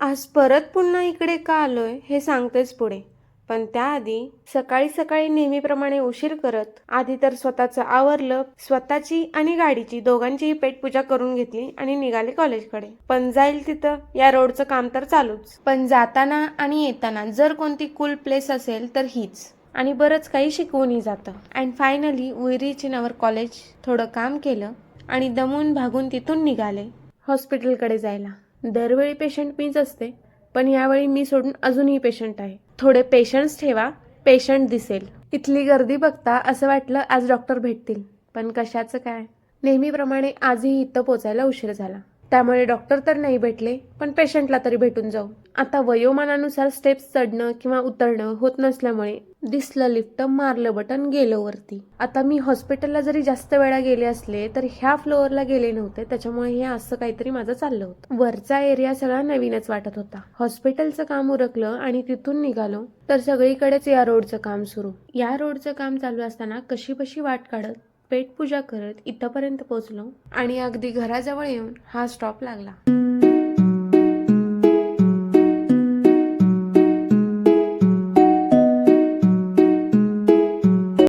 आज परत पुन्हा इकडे का आलोय हे सांगतेच पुढे. पण त्याआधी सकाळी सकाळी नेहमीप्रमाणे उशीर करत आधी तर स्वतःचं आवरलं, स्वतःची आणि गाडीची दोघांचीही पेटपूजा करून घेतली आणि निघाले कॉलेजकडे. पण जाईल तिथं या रोडचं काम तर चालूच. पण जाताना आणि येताना जर कोणती कूल प्लेस असेल तर हीच. आणि बरंच काही शिकवूनही जातं. अँड फायनली उरी चिनावर कॉलेज थोडं काम केलं आणि दमून भागून तिथून निघाले हॉस्पिटलकडे जायला. दरवेळी पेशंट मीच असते, पण यावेळी मी सोडून अजूनही पेशंट आहे. थोडे पेशन्स ठेवा, पेशंट दिसेल. इथली गर्दी बघता असं वाटलं आज डॉक्टर भेटतील, पण कशाचं काय. नेहमीप्रमाणे आजही इथं पोचायला उशीर झाला. त्यामुळे डॉक्टर तर नाही भेटले, पण पेशंटला तरी भेटून जाऊ. आता वयोमानानुसार स्टेप्स चढणं किंवा उतरणं होत नसल्यामुळे दिसलं लिफ्ट, मारलं बटन, गेलो वरती. आता मी हॉस्पिटलला जरी जास्त वेळा गेले असले तर ह्या फ्लोअरला गेले नव्हते, त्याच्यामुळे हे असं काहीतरी माझं चाललं होतं. वरचा एरिया सगळा नवीनच वाटत होता. हॉस्पिटलचं काम उरकलं आणि तिथून निघालो तर सगळीकडेच या रोडचं काम सुरू. या रोडचं काम चालू असताना कशीबशी वाट काढत पेटपूजा करत इथपर्यंत पोहोचलो आणि अगदी घराजवळ येऊन हा स्टॉप लागला.